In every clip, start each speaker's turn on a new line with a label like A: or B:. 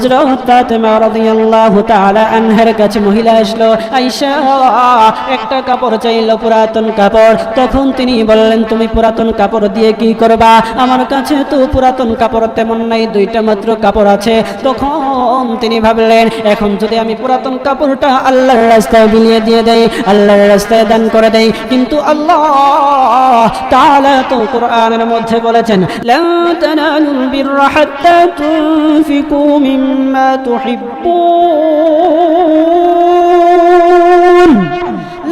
A: হযরত ফাতেমা রাদিয়াল্লাহু তাআলা আনহার কাছে মহিলা আসলো, আয়েশা একটা কাপড় চাইলো, পুরাতন কাপড়। তখন তিনি বললেন, তুমি পুরাতন কাপড় দিয়ে কি করবা? আমার কাছে তো পুরাতন কাপড় তেমন নাই, দুইটা মাত্র কাপড় আছে। তখন তিনি ভাবলেন, এখন যদি আমি পুরাতন কাপড়টা আল্লাহর রাস্তায় বিলিয়ে দিয়ে দেই, আল্লাহর রাস্তায় দান করে দেই, কিন্তু আল্লাহ তাআলা তো কোরআনের মধ্যে বলেছেন, লা তানালুল বিররা হাত্তা তুনফিকু মিম্মা তুহিব্বুন,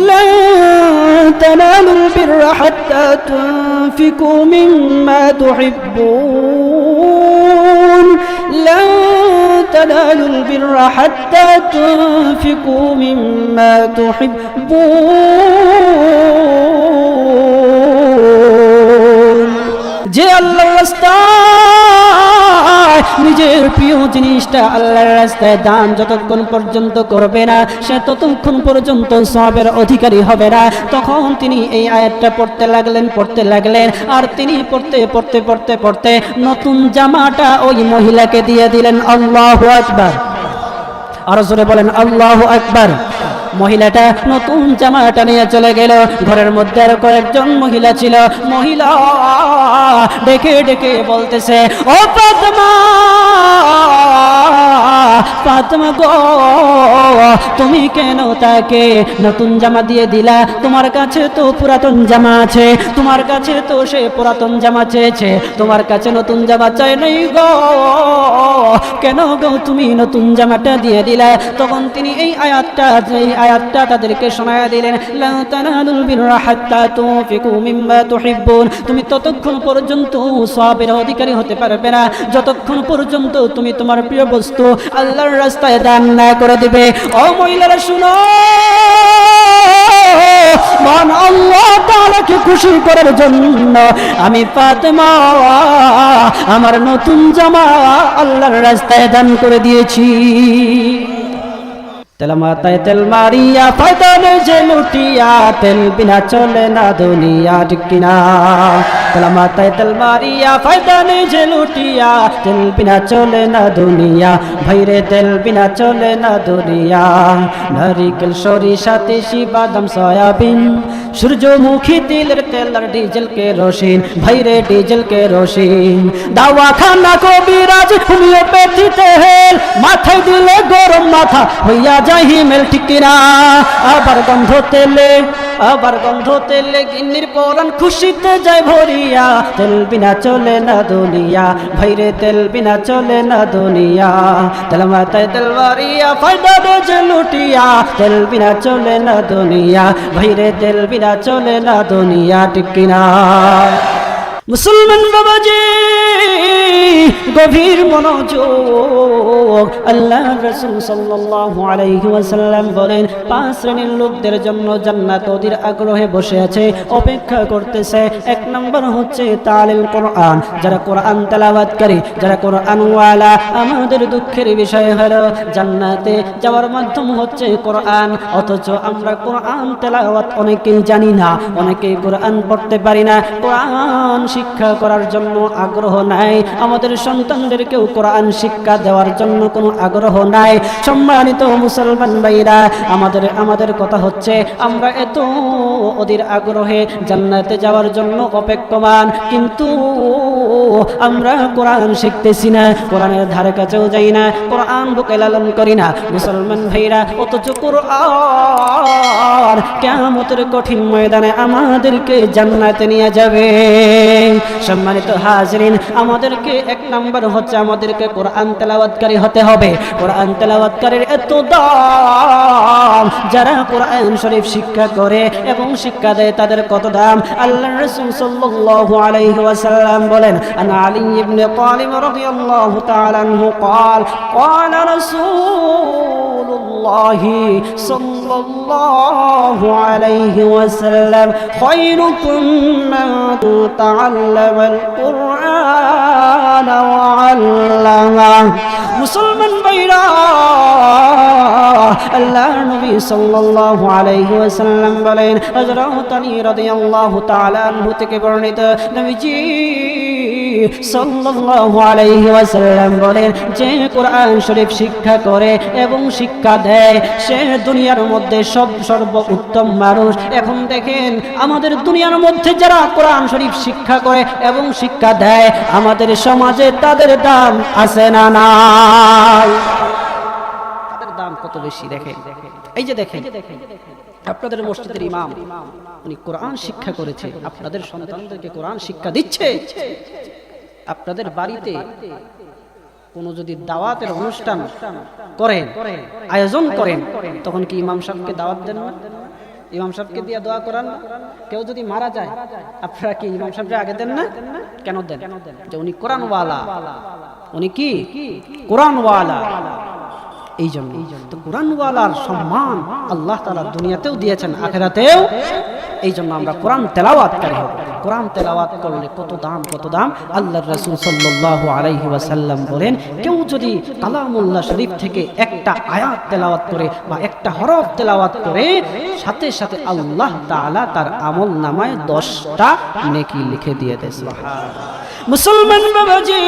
A: লা তানালুল বিররা হাত্তা তুনফিকু মিম্মা তুহিব্বুন, লা তানালুল বিররা হাত্তা তুনফিকু মিম্মা তুহিব্বুন। যে আল্লাহর রাস্তায় নিজের প্রিয় জিনিসটা আল্লাহর রাস্তায় দান যতক্ষণ পর্যন্ত করবে না, সে ততক্ষণ পর্যন্ত সওয়াবের অধিকারী হবে না। তখন তিনি এই আয়াতটা পড়তে লাগলেন, আর তিনি পড়তে নতুন জামাটা ওই মহিলাকে দিয়ে দিলেন। আল্লাহু আকবার, আর জোরে বলেন আল্লাহু আকবার। মহিলাটা নতুন জামাটা নিয়ে চলে গেল। ঘরের মধ্যে আর কয়েকজন মহিলা ছিল। মহিলা ডেকে ডেকে বলতেছে, ও ফাতেমা, ফাতেমা গো, তুমি কেন তাকে নতুন জামা দিয়ে দিলা? তোমার কাছে তো পুরাতন জামা আছে, তোমার কাছে তো সে পুরাতন জামা চেয়েছে, তোমার কাছে নতুন জামা চাই নাই গো, কেন গো তুমি নতুন জামাটা দিয়ে দিলা? তখন তিনি এই আয়াতটা তাদেরকে শোনায়া দিলেন, লা তানালুল বিররা হাত্তা তুনফিকু মিম্মা তুহিব্বুন। তুমি ততক্ষণ পর্যন্ত সওয়াবের অধিকারী হতে পারবে না যতক্ষণ পর্যন্ত তুমি তোমার প্রিয় বস্তু আল্লাহর রাস্তায় দান না করে দিবে। ও মহিলারা শুনো, মান আল্লাহ তাআলাকে খুশি করার জন্য আমি ফাতেমা আমার নতুন জামা আল্লাহর রাস্তায় দান করে দিয়েছি। তেল মাথায় তেল মারিয়া ফায়দা নেই যে লুটিয়া, তেল বিনা চলে না দুনিয়া, ঠিক কিনা? তেল মাথায় তেল মারিয়া ফায়দা নেই যে লুটিয়া, তেল বিনা চলে না দুনিয়া, ভাইরে তেল বিনা চলে না দুনিয়া। নারিকেল সরিষা তিসি বাদাম সয়াবিন, সূর্যমুখী তিলের তেল আর ডিজেল কেরোসিন, ভাইরে ডিজেল কেরোসিন। দাওয়াখানা কবিরাজ হোমিওপ্যাথি তেল, মাথায় দিলে গরম মাথা হইয়া যাই হিমেল, ঠিক কিনা? আবার গন্ধ তেলে গিন্নির পরাণ খুশিতে যায় ভরিয়া, তেল বিনা চলে না দুনিয়া, ভাইরে তেল বিনা চলে না দুনিয়া। তেল মাথায় তেল মারিয়া ফায়দা দে যে লুটিয়া, তেল বিনা চলে না দুনিয়া, ভাইরে তেল বিনা চলে না দুনিয়া, ঠিক কিনা? মুসলমান বাবাজি, গভীর মনোযোগ। আল্লাহ রাসূল সাল্লাল্লাহু আলাইহি ওয়াসাল্লাম বলেন, 5 শ্রেণীর লোকদের জন্য জান্নাত ওদের আগ্রহে বসে আছে, অপেক্ষা করতেছে। 1 নম্বর হচ্ছে তালিল কোরআন, যারা কোরআন তেলাওয়াতকারী, যারা কোরআন ওয়ালা। আমাদের দুঃখের বিষয় হলো জান্নাতে যাওয়ার মাধ্যম হচ্ছে কোরআন, অথচ আমরা কোরআন তেলাওয়াত অনেকেই জানি না, অনেকেই কোরআন পড়তে পারি না, কোরআন শিক্ষা করার জন্য আগ্রহ নাই, আমাদের সন্তানদেরকেও কোরআন শিক্ষা দেওয়ার জন্য কোনো আগ্রহ নাই। সম্মানিত মুসলমান ভাইরা, আমাদের কথা হচ্ছে আমরা এত ওদের আগ্রহে জান্নাতে যাওয়ার জন্য অপেক্ষমান, কিন্তু আমরা কোরআন শিখতেছি না, কোরআনের ধারে কাছেও যাই না, কোরআন বুকে লালন করি না। মুসলমান ভাইরা, অথচ কোরআন কিয়ামতের কঠিন ময়দানে আমাদেরকে জান্নাতে নিয়ে যাবে। সম্মানিত হাজরিন, আমাদেরকে 1 নম্বর হচ্ছে আমাদেরকে কোরআন তেলাওয়াতকারী হতে হবে। কোরআন তেলাওয়াতকারীর এত দাম, যারা কোরআন শরীফ শিক্ষা করে এবং শিক্ষা দেয় তাদের কত দাম। আল্লাহর রাসূল সাল্লাল্লাহু আলাইহি ওয়াসাল্লাম বলেন, আন আলী ইবনে তালিব রাদিয়াল্লাহু তাআলা আনহু قال قال رسول الله صلى الله عليه وسلم خيركم من تعلم القرآن وعلمه। মুসলমান ভাইরা, আল্লাহর নবী সাল্লাল্লাহু আলাইহি ওয়াসাল্লাম বলেন, হযরত আলী রাদিয়াল্লাহু তাআলা আনহু থেকে বর্ণিত, নবীজি সাল্লাল্লাহু আলাইহি ওয়াসাল্লাম বলেন, যে কোরআন শরীফ শিক্ষা করে এবং শিক্ষা দেয় সে দুনিয়ার মধ্যে সর্বোত্তম মানুষ। এখন দেখেন আমাদের দুনিয়ার মধ্যে যারা কোরআন শরীফ শিক্ষা করে এবং শিক্ষা দেয় আমাদের সমাজে তাদের দাম আছে না নাই? তাদের দাম কত বেশি দেখেন। এই যে দেখেন আপনাদের মসজিদের ইমাম উনি কোরআন শিক্ষা করেছে, আপনাদের সন্তানদেরকে কোরআন শিক্ষা দিচ্ছে। আপনাদের বাড়িতে কোনো যদি দাওয়াতের অনুষ্ঠান করেন, আয়োজন করেন, তখন কি ইমাম সাহেবকে দাওয়াত দেন না? ইমাম সাহেবকে দিয়ে দোয়া করান না? কেউ যদি মারা যায় আপনারা কি ইমাম সাহেবকে আগে দেন না? কেন দেন? যে উনি কোরআনওয়ালা, উনি কি কোরআনওয়ালা। এই জন্য তো কোরআনওয়ালার সম্মান আল্লাহ তাআলা দুনিয়াতেও দিয়েছেন, আখিরাতেও। এই জন্য আমরা কোরআন তেলাওয়াতকারী হব। কোরআন তেলাওয়াত করলে কত দাম, কত দাম। আল্লাহর রাসূল সাল্লাল্লাহু আলাইহি ওয়াসাল্লাম বলেন, কেউ যদি কালামুল্লাহ শরীফ থেকে একটা আয়াত তেলাওয়াত করে বা একটা হরফ তেলাওয়াত করে, সাথে সাথে আল্লাহ তাআলা তার আমল নামায় 10টা নেকি লিখে দিয়ে দেয়। সুবহানাল্লাহ। মুসলমান বাবাজি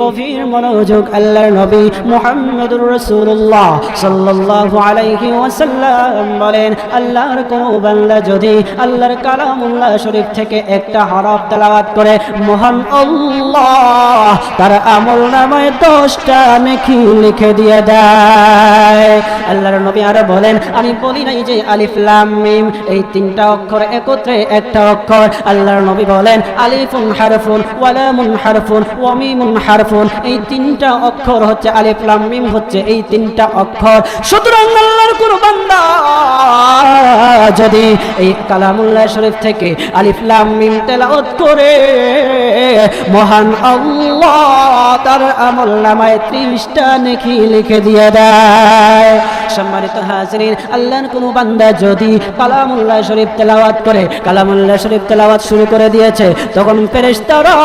A: গভীর মনোযোগ, আল্লাহর নবী মুহাম্মদুর রাসূলুল্লাহ সাল্লাল্লাহু আলাইহি ওয়াসাল্লাম বলেন, আল্লাহর কোন বান্দা যদি আল্লাহর কালামুল্লাহ শরীফ থেকে একটা হরফ তেলাওয়াত করে, মহান আল্লাহ তার আমলনামায় 10টা নেকি লিখে দিয়ে দেয়। আল্লাহর নবী আরো বলেন, আমি বলি নাই যে আলিফ লাম মিম এই 3টা অক্ষর একত্রে একটা অক্ষর। আল্লাহর নবী বলেন, আলিফুন হারফুন ওয়া লামুন হারফুন ওয়া মিমুন হারফুন, এই 3টা অক্ষর হচ্ছে আলিফ লাম মিম হচ্ছে এই 3টা অক্ষর। সুতরাং আল্লাহর কোন বান্দা যদি এই কালামুল্লাহ শরীফ থেকে আলিফ লাম মিম তেলাওয়াত করে, মহান আল্লাহ তার আমলনামায় 30টা নেকি লিখে দিয়ে দেয়। সম্মানিত হাজিরিন, আল্লাহর কোন বান্দা যদি কালামুল্লাহ শরীফ তেলাওয়াত করে, কালামুল্লাহ শরীফ তেলাওয়াত শুরু করে দিয়েছে, তখন ফেরেশতারা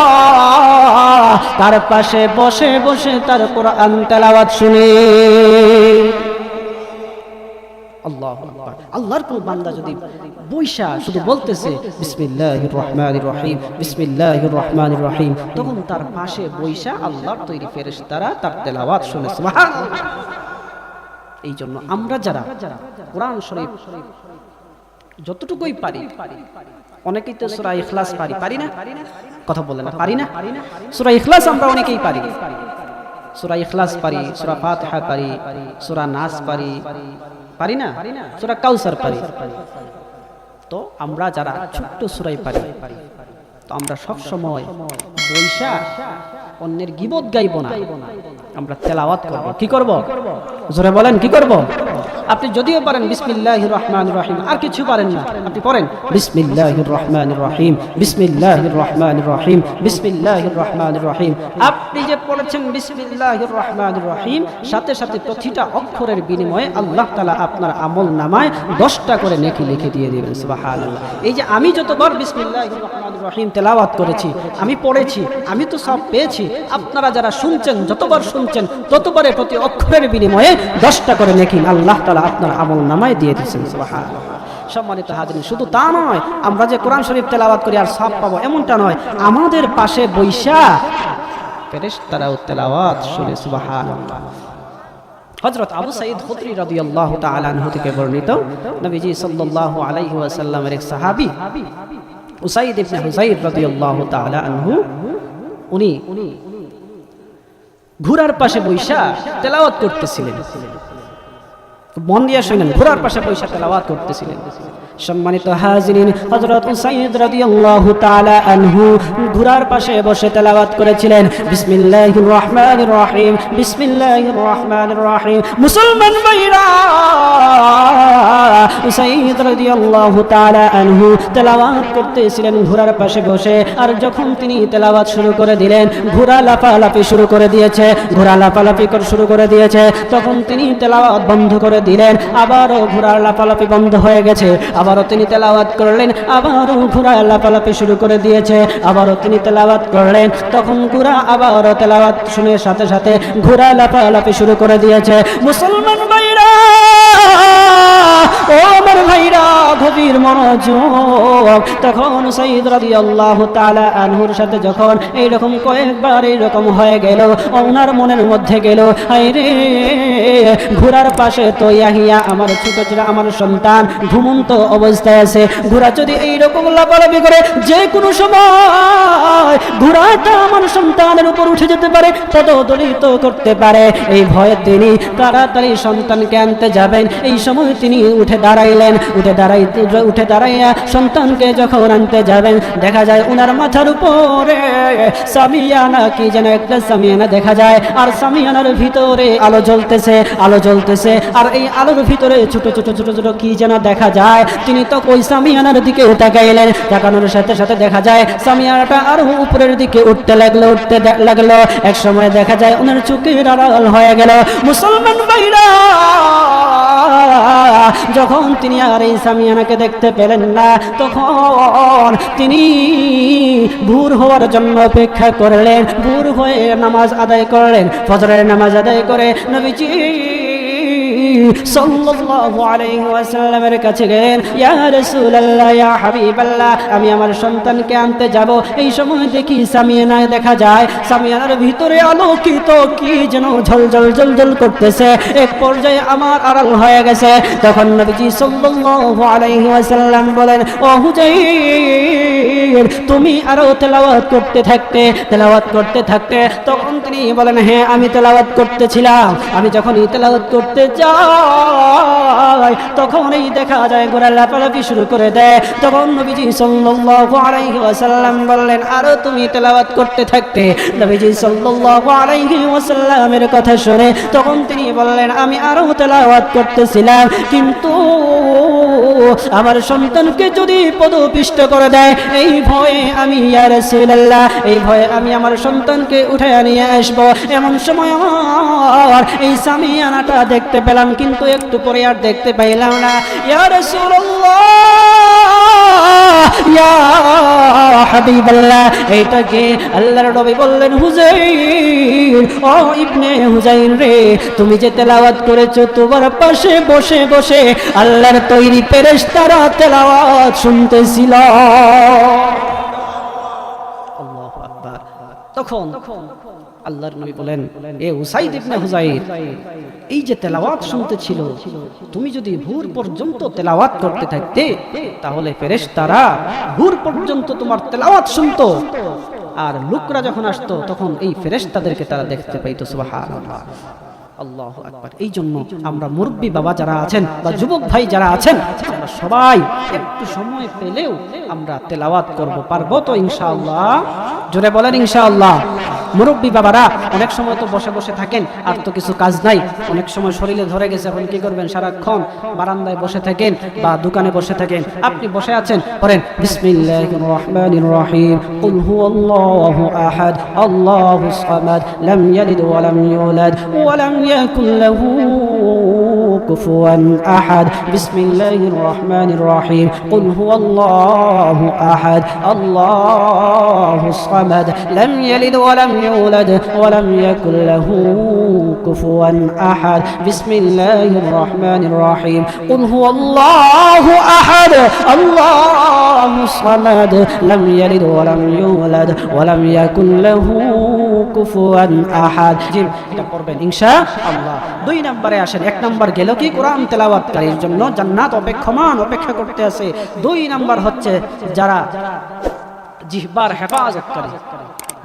A: তার পাশে বসে বসে তার কোরআন তেলাওয়াত শুনে। আল্লাহু আকবার। আল্লাহর কোন বান্দা যদি বৈশা শুধু বলতেছে বিসমিল্লাহির রহমানির রহিম, বিসমিল্লাহির রহমানির রহিম, তখন তার পাশে বৈশা আল্লাহর তৈরি ফেরেশতারা তার তেলাওয়াত শুনে। সুবহানাল্লাহ। এই জন্য আমরা যারা কোরআন শরীফ যতটুকুই পারি, অনেকেই তো সূরা ইখলাস পারি না? কথা বলেন না, পারি না? সূরা ইখলাস আমরা অনেকেই পারি, সূরা ইখলাস পারি, সূরা ফাতিহা পারি, সূরা নাস পারি না? সূরা কাউসার পারি। তো আমরা যারা ছোট্ট সূরাই পারি, তো আমরা সব সময় বৈশা অন্যের গীবত গাইব না, আমরা তেলাওয়াত করব। কি করব? জোরে বলেন, কি করব? আপনি যদিও পারেন বিসমিল্লাহির রহমানির রহিম, আর কিছু পারেন না, আপনি পড়েন বিসমিল্লাহির রহমানির রহিম, বিসমিল্লাহির রহমানির রহিম, বিসমিল্লাহির রহমানির রহিম। আপনি যে পড়েছেন বিসমিল্লাহির রহমানির রহিম, সাথে সাথে প্রতিটা অক্ষরের বিনিময়ে আল্লাহ তাআলা আপনার আমলনামায় 10টা করে নেকি লিখে দিয়ে দিবেন। সুবহানাল্লাহ। এই যে আমি যতবার বিসমিল্লাহির রহমানির রহিম তেলাওয়াত করেছি, আমি পড়েছি, আমি তো সব পেয়েছি। আপনারা যারা শুনছেন, যতবার শুনছেন ততবারে প্রতি অক্ষরের বিনিময়ে 10টা করে নেকি আল্লাহ তাআলা আপনার আমলনামায় দিয়ে দিয়েছেন। সুবহানাল্লাহ। সম্মানিত হাজিরিন, শুধু তা নয়, আমরা যে কোরআন শরীফ তেলাওয়াত করি আর সওয়াব পাবো এমনটা নয়, আমাদের পাশে বৈশা ফেরেশতারাও তেলাওয়াত শুনে। সুবহানাল্লাহ। হযরত আবু সাঈদ খুদরি রাদিয়াল্লাহু তাআলা আনহু থেকে বর্ণিত, নবীজি সাল্লাল্লাহু আলাইহি ওয়াসাল্লামের এক সাহাবী উসাইদ ইবনে হুযাইর রাদিয়াল্লাহু তাআলা আনহু, উনি ঘোড়ার পাশে বৈশা তেলাওয়াত করতেছিলেন। মন দিয়ে শুনেন, ঘোড়ার পাশে বৈশা তেলাওয়াত করতেছিলেন। সম্মানিত হাজিরিন, হযরত উসাইদ রাদিয়াল্লাহু তাআলা আনহু ঘোড়ার পাশে বসে তেলাওয়াত করেছিলেন বিসমিল্লাহির রহমানির রহিম, বিসমিল্লাহির রহমানির রহিম। মুসলমান ভাইরা, উসাইদ রাদিয়াল্লাহু তাআলা আনহু তেলাওয়াত করতেছিলেন ঘোড়ার পাশে বসে, আর যখন তিনি তেলাওয়াত শুরু করে দিলেন, ঘোড়া লাফালাফি শুরু করে দিয়েছে, ঘোড়া লাফালাফি শুরু করে দিয়েছে, তখন তিনি তেলাওয়াত বন্ধ করে দিলেন। আবারও ঘোড়ার লাফালাফি বন্ধ হয়ে গেছে, আবার আবারও তিনি তেলাওয়াত করলেন, আবারও ঘোড়া লাফালাফি শুরু করে দিয়েছে, আবারও তিনি তেলাওয়াত করলেন, তখন ঘোড়া আবারও তেলাওয়াত শুনে সাথে সাথে ঘোড়া লাফালাফি শুরু করে দিয়েছে। মুসলমান ভাইরা, ও আমার ভাইরা, গভীর মনোযোগ। তখন সাইদ রাদিয়াল্লাহু তাআলা আনহুর সাথে যখন এইরকম কয়েকবার এইরকম হয়ে গেল, ওনার মনের মধ্যে গেল, হায়রে ঘোড়ার পাশে তো ইয়াহিয়া আমার ছোট ছেলে, আমার সন্তান ঘুমন্ত অবস্থায় আছে। ঘোড়া যদি এইরকম লাফালাফি করে যে কোনো সময় ঘোড়াটা আমার সন্তানের উপর উঠে যেতে পারে, পদদলিত করতে পারে। এই ভয়ে তিনি তাড়াতাড়ি সন্তানকে আনতে যাবেন। এই সময় তিনি উঠে দাঁড়াইলেন, উঠে দাঁড়াইয়া সন্তানকে যখন আনতে যাবেন, দেখা যায় উনার মাথার উপরে সামিয়ানা, কি যেন একটা সামিয়ানা দেখা যায়, আর সামিয়ানার ভিতরে আলো জ্বলতেছে, আর এই আলোর ভিতরে ছোট ছোট ছোট ছোট কি যেন দেখা যায়। তিনি তো ওই সামিয়ানার দিকে তাকাইলেন, তাকানোর সাথে সাথে দেখা যায় সামিয়ানাটা আরো উপরের দিকে উঠতে লাগলো। এক সময় দেখা যায় ওনার চোখের আড়াল হয়ে গেল। মুসলমান ভাইরা, যখন তিনি আর এই সামিয়ানাকে দেখতে পেলেন না, তখন তিনি ভোর হওয়ার জন্য অপেক্ষা করলেন। ভোর হয়ে নামাজ আদায় করলেন, ফজরের নামাজ আদায় করে নবীজি সাল্লাল্লাহু আলাইহি ওয়াসাল্লামের কাছে গেলেন। ইয়া রাসূলুল্লাহ, ইয়া হাবিবাল্লাহ, আমি আমার সন্তানকে আনতে যাব। এই সময় দেখি সামিয়ানা দেখা যায়, সামিয়ানার ভিতরে আলোকিত কি যেন ঝলঝল ঝলঝল করতেছে। এক পর্যায়ে আমার আড়াল হয়ে গেছে। তখন নবীজি সাল্লাল্লাহু আলাইহি ওয়াসাল্লাম বলেন, ও হুজাইর, তুমি আরো তেলাওয়াত করতে থাকতে। তখন তিনি বলেন, হ্যাঁ আমি তেলাওয়াত করতেছিলাম। আমি যখন তেলাওয়াত করতে যাই, তখন এই দেখা যায় ঘোড়া লাফালাফি শুরু করে দেয়। তখন নবীজি সাল্লাল্লাহু আলাইহি ওয়াসাল্লাম বললেন, আরো তুমি তেলাওয়াত করতে থাকতে। নবীজি সাল্লাল্লাহু আলাইহি ওয়াসাল্লামের কথা শুনে তখন তিনি বললেন, আমি আরো তেলাওয়াত করতেছিলাম, কিন্তু আমার সন্তানকে যদি পদপিষ্ট করে দেয়, এই ভয়ে আমি, ইয়া রাসূলুল্লাহ, এই ভয়ে আমি আমার সন্তানকে উঠায় নিয়ে আসবো। এমন সময় আমার এই সামিয়ানাটা দেখতে পেলাম, কিন্তু একটু পরে আর দেখতে পাইলাম না। ইয়া রাসূলুল্লাহ, ইয়া হাবিবাল্লাহ, এইটাকে আল্লাহর নবী বললেন, হুজাইর, ও ইবনে হুজাইর রে, তুমি যে তেলাওয়াত করেছো, তোমার পাশে বসে বসে আল্লাহর তৈরি ফেরেশতারা তেলাওয়াত শুনতেছিল। আল্লাহু আকবার। তখন আল্লাহর নবী বলেন, এ উসাইদ ইবনে হুজাইর, এই যে তেলাওয়াত শুনতেছিল, তুমি যদি ভোর পর্যন্ত তেলাওয়াত করতে থাকতে, তাহলে ফেরেশতারা ভোর পর্যন্ত তোমার তেলাওয়াত শুনতো, আর লোকরা যখন আসতো তখন এই ফেরেশতাদেরকে তারা দেখতে পাইতো। সুবহানাল্লাহ, আল্লাহু আকবার। এই জন্য আমরা মুরব্বী বাবা যারা আছেন বা যুবক ভাই যারা আছেন, আমরা সবাই একটু সময় পেলেও আমরা তেলাওয়াত করব, পারবো তো ইনশাআল্লাহ? জোরে বলেন ইনশাআল্লাহ। মুরব্বী বাবারা অনেক সময় তো বসে বসে থাকেন, আর তো কিছু কাজ নাই, অনেক সময় শরীরে ধরে গেছে, এখন কি করবেন? সারাক্ষণ বারান্দায় বসে থাকেন বা দোকানে বসে থাকেন। আপনি বসে আছেন, পড়েন বিসমিল্লাহির রহমানির রহিম, কুল হুয়াল্লাহু আহাদ, আল্লাহুস সামাদ, লাম ইয়ালিদ ওয়া লাম ইউলাদ ওয়া লাম ইয়াকুল লাহু কুফুয়ান আহাদ। বিসমিল্লাহির রহমানির রহিম, কুল হুয়াল্লাহু আহাদ, আল্লাহুস সামাদ, লাম ইয়ালিদ ওয়া লাম يولد ولم يكن له كفوا أحد. بسم الله الرحمن الرحيم، قل هو الله أحد، الله الصمد، لم يلد ولم يولد ولم يكن له كفوا أحد। এটা পড়বেন ইনশাআল্লাহ। 2 নম্বরে আসেন। 1 নম্বর গেল কি? কোরআন তেলাওয়াতকারীর জন্য জান্নাত অপেক্ষা করতে আছে। 2 নম্বর হচ্ছে যারা জিহ্বার হেফাজতকারী,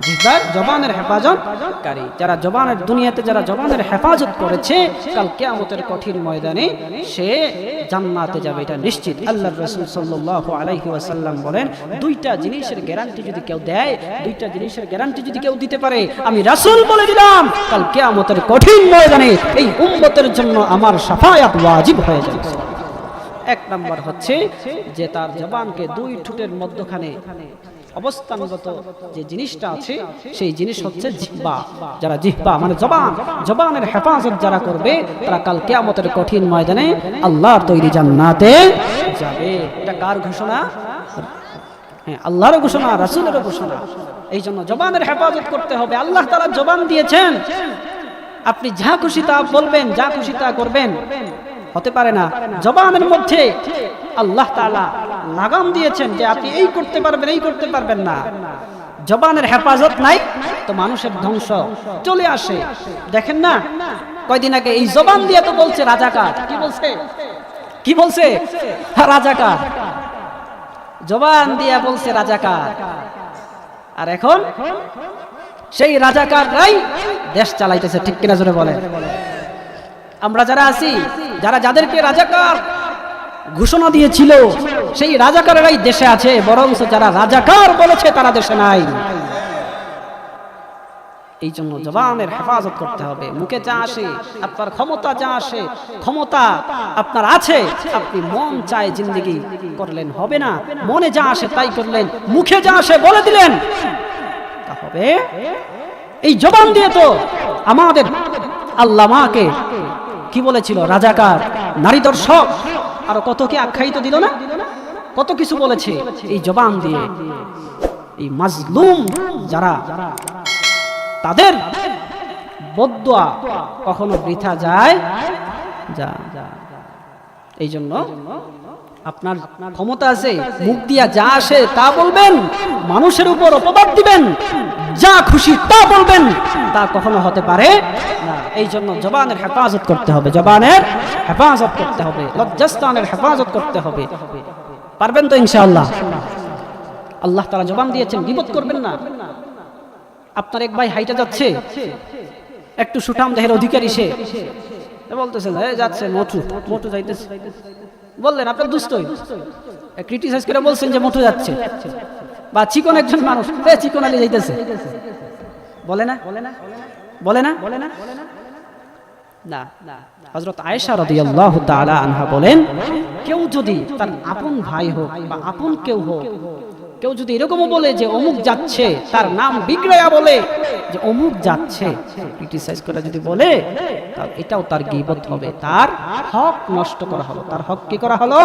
A: জিহ্বার জবানের হেফাজতকারী, যারা জবানের দুনিয়াতে যারা জবানের হেফাজত করেছে, কাল কিয়ামতের কঠিন ময়দানে সে জান্নাতে যাবে, এটা নিশ্চিত। আল্লাহর রাসূল সাল্লাল্লাহু আলাইহি ওয়াসাল্লাম বলেন, 2টা জিনিসের গ্যারান্টি যদি কেউ দেয়, 2টা জিনিসের গ্যারান্টি যদি কেউ দিতে পারে, আমি রাসূল বলে দিলাম, কাল কিয়ামতের কঠিন ময়দানে এই উম্মতের জন্য আমার শাফায়াত ওয়াজিব হয়ে যাবে। 1 নম্বর হচ্ছে যে তার জবানকে 2 ঠোঁটের মধ্যখানে অবস্থানগত যে জিনিসটা আছে, সেই জিনিস হচ্ছে জিহ্বা। যারা জিহ্বা মানে জবানের হেফাজত যারা করবে, তারা কাল কিয়ামতের কঠিন ময়দানে আল্লাহর তৈরি জান্নাতে যাবে। এটা কার ঘোষণা? হ্যাঁ, আল্লাহর ঘোষণা, রাসূলের ঘোষণা। এই জন্য জবানের হেফাজত করতে হবে। আল্লাহ তাআলা জবান দিয়েছেন, আপনি যা খুশি তা বলবেন, যা খুশি তা করবেন, হতে পারে না। জবানের মধ্যে আল্লাহ তাআলা লাগাম দিয়েছেন যে আপনি এই করতে পারবেন, এই করতে পারবেন না। জবানের হেফাজত নাই তো মানুষের ধ্বংস চলে আসে। দেখেন না, কয়দিন আগে এই জবান দিয়ে তো বলছে রাজাকার। কি বলছে? কি বলছে? রাজাকার। জবান দিয়ে বলছে রাজাকার। আর এখন সেই রাজাকাররাই দেশ চালাইতেছে। ঠিক কিনা জোরে বলেন? আমরা যারা আছি, যাদেরকে রাজাকার ঘোষণা দিয়েছিল, সেই রাজাকারেরাই দেশে আছে, বরং যারা রাজাকার বলেছে তারা দেশে নাই। এই জন্য জবানের হেফাজত করতে হবে। মুখে যা আসে, আপনার ক্ষমতা যা আসে, ক্ষমতা আপনার আছে, আপনি মন চায় জিন্দেগি করলেন, হবে না। মনে যা আসে তাই করলেন, মুখে যা আসে বলে দিলেন, তা হবে। এই জবান দিয়ে তো আমাদের আল্লামাকে কি বলেছিল? রাজাকার, নারী দর্শক, আর কত কি আখ্যায়িত দিল না? কত কিছু বলেছে এই জবান দিয়ে। এই মাজলুম যারা, তাদের বদদুয়া কখনো বৃথা যায় যা। এই জন্য আপনার ক্ষমতা আছে, মুখ দিয়া যা আসে তা বলবেন, মানুষের উপর অপবাদ দিবেন, যা খুশি তা বলবেন, তা কখনো হতে পারে না। এই জন্য জবানের হেফাজত করতে হবে, জবানের হেফাজত করতে হবে, লজ্জাস্থানের হেফাজত করতে হবে। পারবেন তো ইনশাআল্লাহ? আল্লাহ তাআলা জবান দিয়েছেন, গীবত করবেন না। আপনার এক ভাই হাইটা যাচ্ছে, একটু সুঠাম দেহের অধিকারী, সে বলতেছে যাচ্ছে মোটু যাইতেছে, বললেন আপনার দুষ্টই, ক্রিটিসাইজ করে বলছেন যে মোটু যাচ্ছে। বা চিকন একজন মানুষ, চিকন আলী যাইতেছে, বলে না? না। হযরত আয়েশা রাদিয়াল্লাহু তাআলা আনহা বলেন, কেউ যদি তার আপন ভাই হোক বা আপন কেউ হোক, কেউ যদি এরকমও বলে যে অমুক যাচ্ছে, তার নাম বিগড়ায়া বলে যে অমুক যাচ্ছে, ক্রিটিসাইজ করে যদি বলে, তাহলে এটাও তার গীবত হবে, তার হক নষ্ট করা হলো। তার হক কি করা হলো?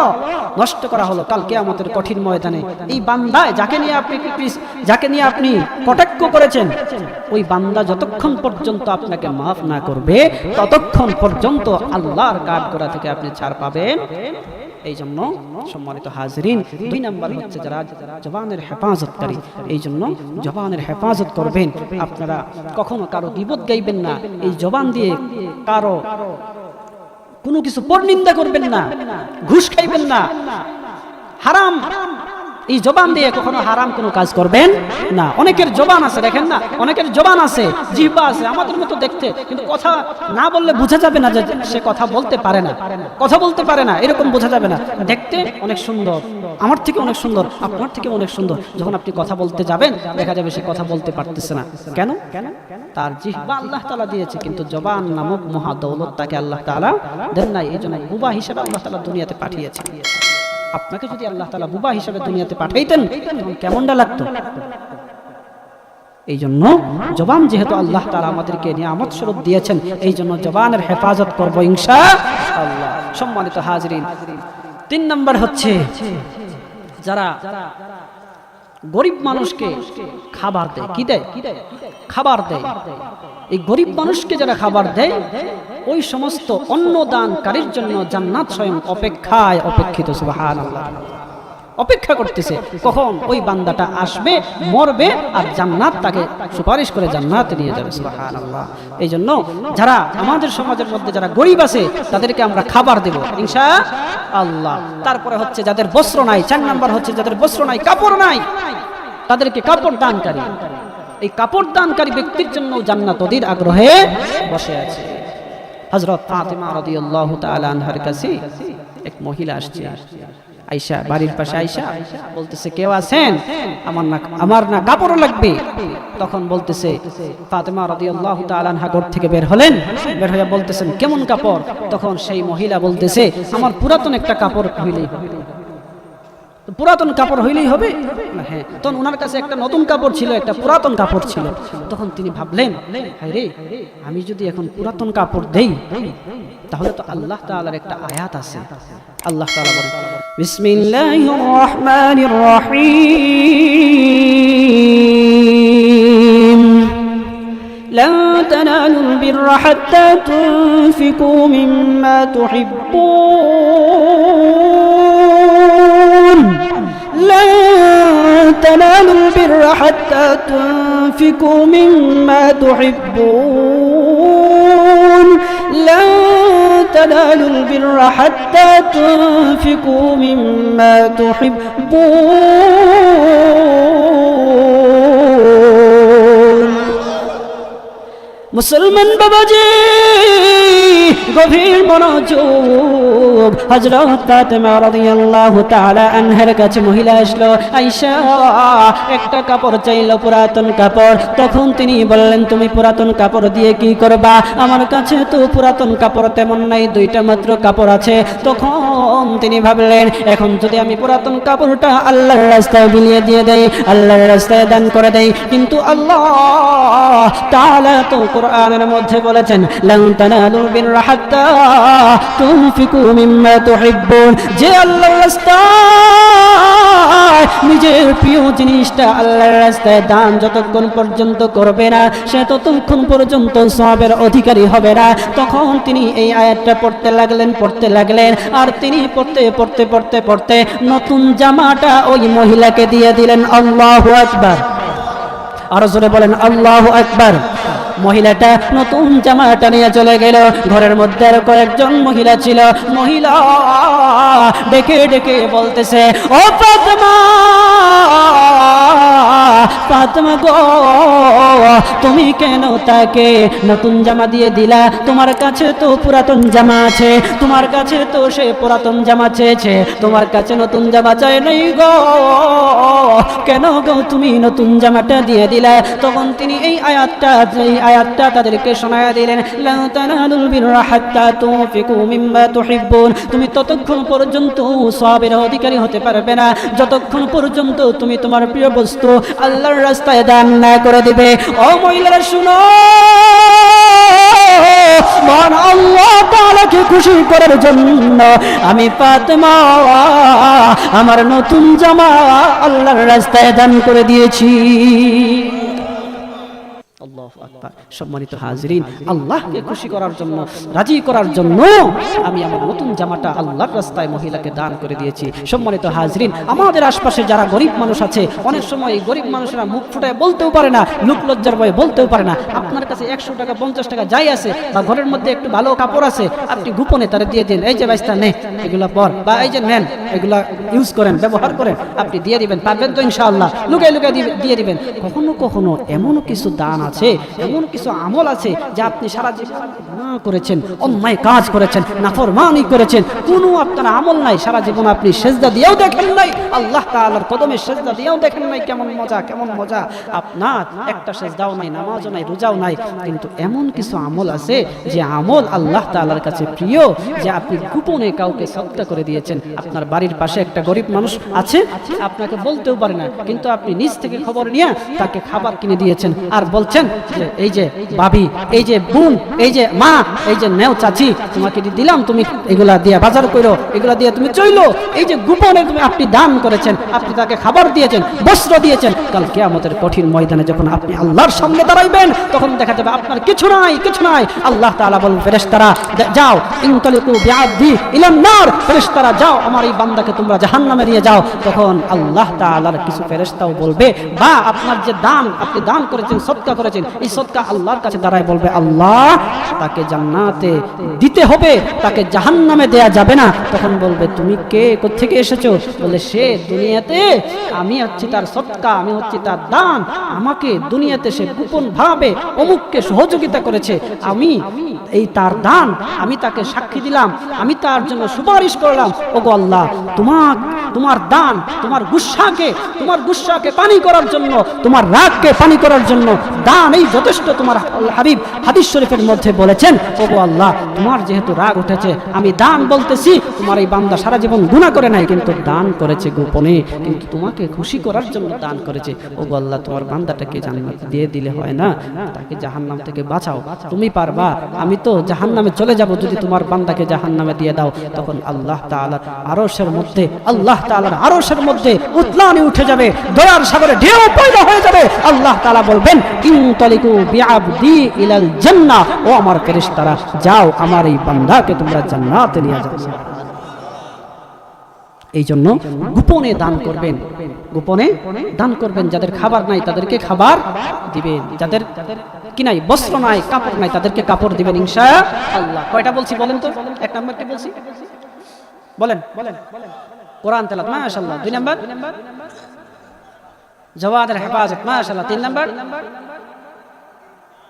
A: নষ্ট করা হলো। কাল কিয়ামতের কঠিন ময়দানে এই বান্দায় যাকে নিয়ে আপনি কটাক্ষ করেছেন, ওই বান্দা যতক্ষণ পর্যন্ত আপনাকে মাফ না করবে, ততক্ষণ পর্যন্ত আল্লাহর কাঠগড়া থেকে আপনি ছাড় পাবেন। এই জন্য সম্মানিত হাজিরিন, 2 নাম্বার হচ্ছে যারা জবানের হেফাজতকারী। এই জন্য জবানের হেফাজত করবেন। আপনারা কখনো কারো গীবত গাইবেন না, এই জবান দিয়ে কারো কোনো কিছু পরনিন্দা করবেন না, ঘুষ খাইবেন না, হারাম, এই জবান দিয়ে কখনো হারাম কোনো কাজ করবেন না। অনেকের জবান আছে, দেখেন না, অনেকের জবান আছে, জিহ্বা আছে আমাদের মতো দেখতে, কিন্তু কথা না বললে বোঝা যাবে না যে সে কথা বলতে পারে না, কথা বলতে পারে না, এরকম বোঝা যাবে না। দেখতে অনেক সুন্দর, আমার থেকে অনেক সুন্দর, আপনার থেকে অনেক সুন্দর, যখন আপনি কথা বলতে যাবেন দেখা যাবে সে কথা বলতে পারতেছে না। কেন? তার জিহ্বা আল্লাহ তাআলা দিয়েছে, কিন্তু জবান নামক মহা দৌলত তাকে আল্লাহ তাআলা দেন নাই। এই জন্য বুবা হিসেবে আল্লাহ তাআলা দুনিয়াতে পাঠিয়েছে। আপনাকে যদি আল্লাহ তাআলা বুবা হিসেবে দুনিয়াতে পাঠাইতেন, তখন কেমনটা লাগতো? এই জন্য জবান যেহেতু আল্লাহ তাআলা আমাদেরকে নিয়ামত স্বরূপ দিয়েছেন, এই জন্য জবানের হেফাজত করব ইনশাআল্লাহ। সম্মানিত হাজিরিন, 3 নাম্বার হচ্ছে যারা গরিব মানুষকে খাবার দেয়। কি দেয়? খাবার দেয়। এই গরিব মানুষকে যারা খাবার দেয়, ওই সমস্ত অন্নদানকারীর জন্য জান্নাত স্বয়ং অপেক্ষিত। সুবহানাল্লাহ, অপেক্ষা করতেছে কখন ওই বান্দাটা আসবে, মরবে, আর জান্নাত তাকে সুপারিশ করে জান্নাতে নিয়ে যাবে। সুবহানাল্লাহ। এই জন্য যারা আমাদের সমাজের মধ্যে যারা গরিব আছে, তাদেরকে আমরা খাবার দেব ইনশাআল্লাহ। তারপরে হচ্ছে যাদের বস্ত্র নাই, 4 নাম্বার হচ্ছে যাদের বস্ত্র নাই, কাপড় নাই, তাদেরকে কাপড় দানকারী। এই কাপড় দানকারী ব্যক্তির জন্য জান্নাত অধীর আগ্রহে বসে আছে। হযরত ফাতিমা রাদিয়াল্লাহু তাআলা আনহার কাছে এক মহিলা আসছে, আয়েশা, বাড়ির পাশে আয়েশা, বলতেছে কেউ আছেন, আমার না কাপড় লাগবে। তখন বলতেছে ফাতিমা রাদিয়াল্লাহু তাআলা আনহা ঘর থেকে বের হলেন, বের হয়ে বলতেছেন কেমন কাপড়? তখন সেই মহিলা বলতেছে আমার পুরাতন একটা কাপড় হইলেই হবে। পুরাতন কাপড় হইলেই হবে না? হ্যাঁ, তখন ওনার কাছে একটা নতুন কাপড় ছিল, একটা পুরাতন কাপড় ছিল। তখন তিনি ভাবলেন, হায় রে, আমি যদি এখন পুরাতন কাপড় দেই তাহলে তো আল্লাহ তাআলার একটা আয়াত আছে। আল্লাহ তাআলা বলেন, বিসমিল্লাহির রহমানির রহিম, لن تنالوا البر حتى تنفقوا مما تحبون لن تنالوا البر حتى تنفقوا مما تحبون لن تنالوا البر حتى تنفقوا مما تحبون মুসলমান বাবাজি গভীর মনোযোগ। হযরত ফাতেমা রাদিয়াল্লাহু তাআলা আনহার কাছে মহিলা আসলো, আয়েশা একটা কাপড় চাইলো, পুরাতন কাপড়। তখন তিনি বললেন, তুমি পুরাতন কাপড় দিয়ে কি করবা? আমার কাছে তো পুরাতন কাপড় তেমন নাই, দুইটা মাত্র কাপড় আছে। তখন তিনি ভাবলেন, এখন যদি আমি পুরাতন কাপড়টা আল্লাহর রাস্তায় বিলিয়ে দিয়ে দেই, আল্লাহর রাস্তায় দান করে দেই, কিন্তু আল্লাহ তাআলা তো কোরআনের মধ্যে বলেছেন, লান তানালুল বিররা হাত্তা তুনফিকু মিম্মা তুহিব্বুন, যে আল্লাহর রাস্তায় নিজের প্রিয় জিনিসটা আল্লাহর রাস্তায় দান যতক্ষণ পর্যন্ত করবে না, সে ততক্ষণ পর্যন্ত সওয়াবের অধিকারী হবে না। তখন তিনি এই আয়াতটা পড়তে লাগলেন, আর তিনি পড়তে নতুন জামাটা ওই মহিলাকে দিয়ে দিলেন। আল্লাহু আকবার, আরো জোরে বলেন আল্লাহু আকবার। মহিলাটা নতুন জামাটা নিয়ে চলে গেল। ঘরের মধ্যে আর কয়েকজন মহিলা ছিল। মহিলা ডেকে ডেকে বলতেছে, ও ফাতেমা, ফাতেমা গো, তুমি কেন তাকে নতুন জামা দিয়ে দিলা? তোমার কাছে তো পুরাতন জামা আছে, তোমার কাছে তো সে পুরাতন জামা চেয়েছে, তোমার কাছে নতুন জামা চাই নাই গো, কেন গো তুমি নতুন জামাটা দিয়ে দিলা? তখন তিনি এই আয়াতটা তাদেরকে শোনায়া দিলেন, লা তানালুল বিররা হাত্তা তুনফিকু মিম্মা তুহিব্বুন, তুমি ততক্ষণ পর্যন্ত সওয়াবের অধিকারী হতে পারবে না যতক্ষণ পর্যন্ত তুমি তোমার প্রিয় বস্তু আল্লাহর রাস্তায় দান না করে দিবে। ও মহিলারা শুনো, মহান আল্লাহ তাআলাকে খুশি করার জন্য আমি ফাতেমা আমার নতুন জামা আল্লাহর রাস্তায় দান করে দিয়েছি। আল্লাহু আকবার। সম্মানিত হাজিরিন, আল্লাহকে খুশি করার জন্য, রাজি করার জন্য আমি আমার নতুন জামাটা আল্লাহর রাস্তায় মহিলাকে দান করে দিয়েছি। সম্মানিত হাজিরিন, আমাদের আশপাশে যারা গরিব মানুষ আছে, অনেক সময় এই গরিব মানুষরা মুখ ফুটায় বলতেও পারে না, লোক লজ্জার ভয়ে বলতেও পারে না। আপনার কাছে 100 টাকা 50 টাকা যাই আছে, বা ঘরের মধ্যে একটু ভালো কাপড় আছে, আপনি গোপনে তারা দিয়ে দিন, এই যে বাইস্তা নে এগুলা পর, বা এই যে নেন এগুলা ইউজ করেন, ব্যবহার করেন, আপনি দিয়ে দিবেন। পারবেন তো ইনশাআল্লাহ? লুকায় লুকায় দিয়ে দিবেন। কখনো কখনো এমনও কিছু দান আছে, এমন কিছু আমল আছে যে আপনি সারা জীবন গুনাহ করেছেন, অন্যায় কাজ করেছেন, নাফরমানি করেছেন, কোনো আপনার আমল নাই, সারা জীবন আপনি সেজদা দিয়েও দেখেন নাই, আল্লাহ তাআলার কদমে সেজদা দিয়েও দেখেন নাই। কেমন মজা, আপনার একটা সেজদাও নাই, নামাজও নাই, রোজাও নাই, কিন্তু এমন কিছু আমল আছে যে আমল আল্লাহ তাআলার কাছে প্রিয়, যে আপনি গোপনে কাউকে সদকা করে দিয়েছেন। আপনার বাড়ির পাশে একটা গরিব মানুষ আছে, আপনাকে বলতেও পারে না, কিন্তু আপনি নিজ থেকে খবর নিয়ে তাকে খাবার কিনে দিয়েছেন, আর বলছেন যে এই যে ভাবি, এই যে বোন, এই যে মা, এই যে নেও চাচি, তোমাকে দিলাম, তুমি এগুলা দিয়ে বাজার করো, এগুলা দিয়ে তুমি চইলো। এই যে গোপনে আপনি দান করেছেন, আপনি তাকে খাবার দিয়েছেন, বস্ত্র দিয়েছেন। কাল কিয়ামতের কঠিন ময়দানে যখন আপনি আল্লাহর সামনে দাঁড়াইবেন, তখন দেখা যাবে আপনার কিছু নাই। আল্লাহ তাআলা বলেন, ফেরেশতারা যাও, ইনতালিকু বিআবদি ইলান নার, ফেরেশতারা যাও, আমার এই বান্দাকে তোমরা জাহান্নামে নিয়ে যাও। তখন আল্লাহ তাআলার কিছু ফেরেশতাও বলবে, বা আপনার যে দান, আপনি দান করেছেন, সদকা করেছেন, এই সদকা আল্লাহর কাছে দাঁড়ায় বলবে, আল্লাহ তাকে জান্নাতে দিতে হবে, তাকে জাহান্নামে দেয়া যাবে না। তখন বলবে, তুমি কে, কোত্থেকে এসেছো? বলে, সে দুনিয়াতে, আমি হচ্ছি তার সদকা, আমি হচ্ছি তার দান, আমাকে দুনিয়াতে সে গোপন ভাবে অমুককে সহযোগিতা করেছে, আমি এই তার দান, আমি তাকে সাক্ষী দিলাম, আমি তার জন্য সুপারিশ করলাম। ওগো আল্লাহ, তোমার দান, তোমার গুসাকে পানি করার জন্য, তোমার রাগকে পানি করার জন্য দান এই যথেষ্ট। তোমার হাবিব হাদিস শরীফের মধ্যে বলেছেন, ওগো আল্লাহ, তোমার যেহেতু রাগ উঠেছে, আমি দান বলতেছি। তোমার এই বান্দা সারা জীবন গুনাহ করে নাই, কিন্তু দান করেছে গোপনে, কিন্তু তোমাকে খুশি করার জন্য দান করেছে। ওগো আল্লাহ, তোমার বান্দাটাকে জান্নাত দিয়ে দিলে হয় না, তাকে জাহান্নাম থেকে বাঁচাও, তুমি পারবা। আমি তো জাহান্নামে চলে যাব যদি তোমার বান্দাকে জাহান্নামে দিয়ে দাও। তখন আল্লাহ তাআলার আরশের মধ্যে উতলানি উঠে যাবে, দয়ার সাগরে ঢেউ পয়দা হয়ে যাবে। আল্লাহ তাআলা বলবেন, ইনতালিকু বিআবদি ইলাল জান্নাহ, ও আমার ফেরেশতারা, যাও আমার এই বান্দাকে তোমরা জান্নাতে নিয়ে যাও। এই জন্য গোপনে দান করবেন, গোপনে দান করবেন। যাদের খাবার নাই তাদেরকে খাবার দিবেন, যাদের কি নাই, বস্ত্র নাই, কাপড় নাই, তাদেরকে কাপড় দিবেন ইনশাআল্লাহ। কয়টা বলছি বলেন তো? এক নাম্বার কি বলছি বলেন? কোরআন তেলাওয়াত, মাশাআল্লাহ। দুই নাম্বার জাওয়াদের হেফাজত, মাশাআল্লাহ। তিন নাম্বার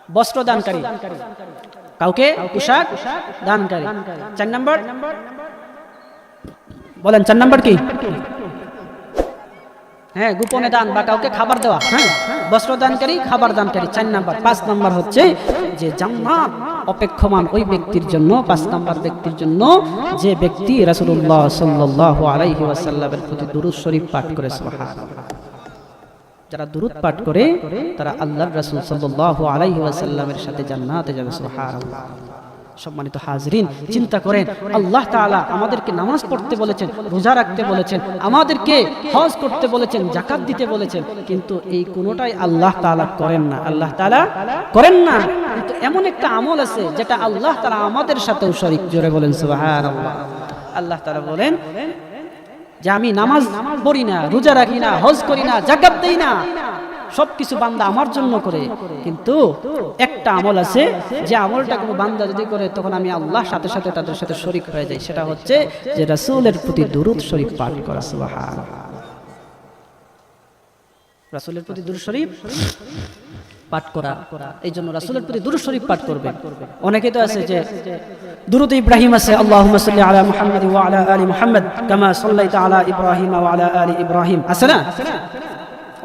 A: বস্ত্র দানকারী, কাউকে পোশাক দানকারী। চার নাম্বার বলেন, চার নাম্বার কি? হ্যাঁ, গোপনে দান বা কাউকে খাবার দেওয়া। হ্যাঁ, বস্ত্র দানকারী, খাবার দানকারী, 4 নাম্বার। 5 নাম্বার হচ্ছে যে জান্নাত অপেক্ষমান ওই ব্যক্তির জন্য, 5 নাম্বার ব্যক্তির জন্য যে ব্যক্তি রাসূলুল্লাহ সাল্লাল্লাহু আলাইহি ওয়াসাল্লামের প্রতি দুরূদ শরীফ পাঠ করে। সুবহানাল্লাহ। যারা দুরূদ পাঠ করে তারা আল্লাহর রাসূল সাল্লাল্লাহু আলাইহি ওয়াসাল্লামের সাথে জান্নাতে যাবে। সুবহানাল্লাহ। সম্মানিত হাজরিন, চিন্তা করেন, আল্লাহ তাআলা আমাদেরকে নামাজ পড়তে বলেছেন, রোজা রাখতে বলেছেন, আমাদেরকে হজ করতে বলেছেন, যাকাত দিতে বলেছেন, কিন্তু এই কোনোটাই আল্লাহ তাআলা করেন না। আল্লাহ তাআলা করেন না, কিন্তু এমন একটা আমল আছে যেটা আল্লাহ তাআলা আমাদের সাথেও শরীক। জোরে বলেন সুবহানাল্লাহ। আল্লাহ তাআলা বলেন যে আমি নামাজ পড়ি না, রোজা রাখি না, হজ করি না, যাকাত দেই না, সবকিছু বান্দা আমার জন্য করে, কিন্তু একটা আমল আছে যে আমলটা কোনো বান্দা যদি করে তখন আমি আল্লাহর সাথে সাথে তাদের সাথে শরীক হয়ে যাই। সেটা হচ্ছে যে রাসূলের প্রতি দুরূদ শরীফ পাঠ করা। সুবহানাল্লাহ। রাসূলের প্রতি দুরূদ শরীফ পাঠ করা, এই জন্য রাসূলের প্রতি দুরূদ শরীফ পাঠ করবে। অনেকে তো আছে যে দুরূদ ইব্রাহিম আছে, আল্লাহুম্মা সাল্লি আলা মুহাম্মাদ ওয়া আলা আলি মুহাম্মাদ কামা সাল্লাইতা আলা ইব্রাহিম ওয়া আলা আলি ইব্রাহিম, আছে না?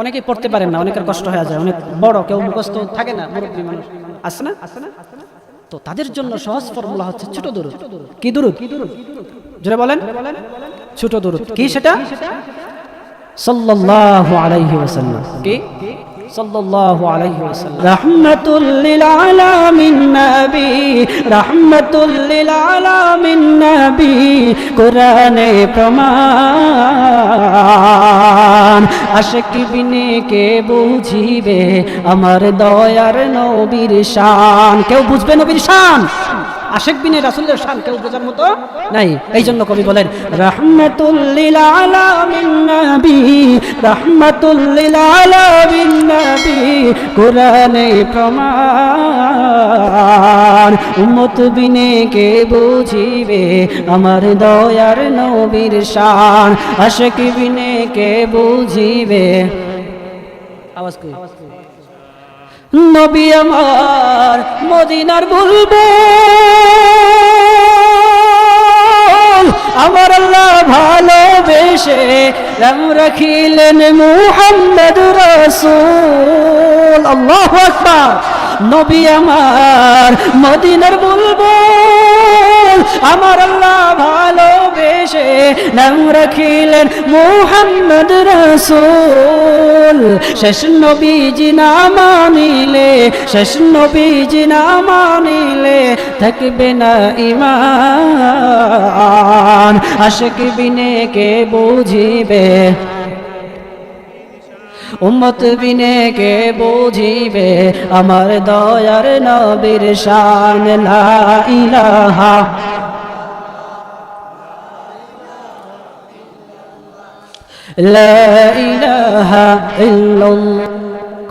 A: অনেকেই পড়তে পারেন না, অনেকের কষ্ট হয়ে যায়, অনেক বড়, কেউ মুখস্থ থাকে না, মুরব্বী মানুষ আছে না? তো তাদের জন্য সহজ ফর্মুলা হচ্ছে ছোট দুরূদ। কি দুরূদ? জোরে বলেন, ছোট দুরূদ। কি সেটা? সাল্লাল্লাহু আলাইহি ওয়াসাল্লাম। কি? সাল্লাল্লাহু আলাইহি ওয়াসাল্লাম। রাহমাতুল লিল আলামিন নবী, রাহমাতুল লিল আলামিন নবী, কোরআনে প্রমাণ। আশিক বিনে কে বুঝিবে আমার দয়ার নবীর শান? কেউ বুঝবে নবীর শান? আশিক বিনে রাসূলের শান কেউ বোঝার মতো নাই। এই জন্য কবি বলেন, রাহমাতুল লিল আলামিন নবী, রাহমাতুল লিল আলামিন নবী, কোরআনে প্রমাণ। উম্মত বিনে কে বুঝিবে আমার দয়ার নবীর শান? আশিক বিনে কে বুঝিবে। আওয়াজ কই? নবী আমার মদিনার বুলবুল, আমার আল্লাহ ভালোবেসে নাম রাখিলেন মুহাম্মদ রাসূল। আল্লাহু আকবার। নবী আমার মদিনার বুলবুল, আমার আল্লাহ ভালোবেসে নাম রাখিলেন মুহাম্মদ রাসূল। শেষ নবীজি না মানিলে, শেষ নবীজি না মানিলে থাকবে না ঈমান। আশিক বিনে কে বুঝিবে, উম্মত বিনে কে বুঝিবে আমার দয়ার নবীর শান? লা ইলাহা লা ইলাহা ইল্লাল্লাহ।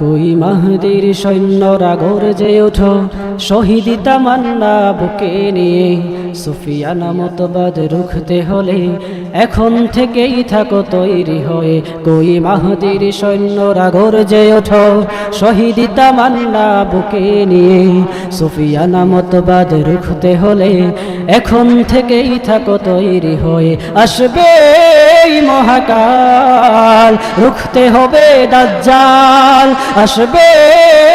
A: কই মাহদির সৈন্যরা গর্জে ওঠো, শহীদ তামান্না বুকে নিয়ে। সুফিয়ানা মতবাদ রুখতে হলে এখন থেকেই থাকো তৈরি হয়ে। কই মাহদির সৈন্যরা গর্জে ওঠো, শহীদ তামান্না বুকে নিয়ে। সুফিয়ানা মতবাদ রুখতে হলে এখন থেকেই থাকো তৈরি হয়ে। আসবে এই মহাকাল, রুখতে হবে দাজ্জাল, আসবে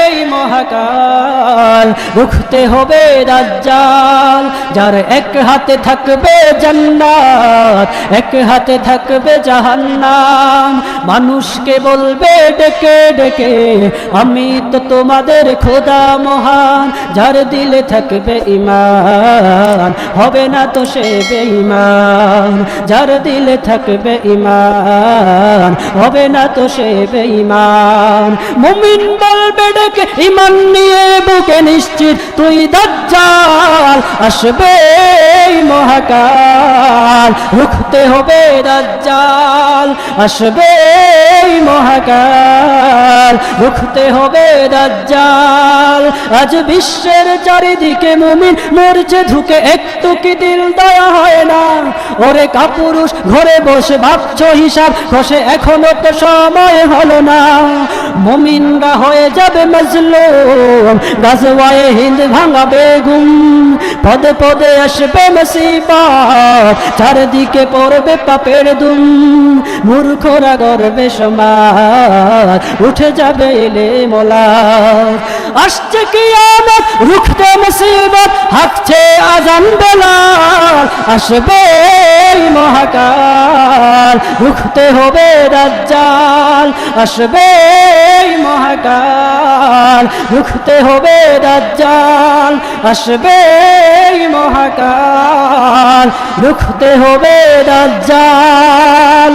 A: এই মহাকাল, রুখতে হবে দাজ্জাল। যার এক হাতে থাকবে জান্নাত, এক হাতে থাকবে জাহান্নাম, মানুষকে বলবে ডেকে ডেকে আমি তো তোমাদের খোদা মহান। যার দিলে থাকবে ঈমান, হবে না তো সে বেঈমান। যার দিলে থাকবে ঈমান, হবে না তো সে বেঈমান। মুমিন বলবে ডেকে ঈমান নিয়ে বুকে নিশ্চিত তুই দাজ্জাল, আসবে এই মহাকাল, রুখতে হবে দাজ্জাল, আসবে এই মহাকাল, রুখতে হবে দাজ্জাল। আজ বিশ্বের চারিদিকে মুমিন মরছে ধুকে, একটু কি দিল দয়া হয় না? ওরে কাপুরুষ ঘরে বসে ভাবছো হিসাব বসে, এখনো তো সময় হলো না। মুমিনরা হয়ে যাবে মজলুম, গাজওয়ায়ে হিন্দ ভাঙাবে ঘুম, পদে পদে আসবে মুসিবত, চারদিকে পড়বে পাপের দুম। মূর্খরা গর্বে সমাজ, উঠে যাবে এলে মোলা। আসছে কিয়ামত, রুখতে মুসিবত, হাঁকছে আজান বেলাল, আসবে এই মহাকাল, রুখতে হবে দাজ্জাল, আসবে এই মহাকাল, রুখতে হবে দাজ্জাল, আসবে এই মহাকাল, রুখতে হবে দাজ্জাল।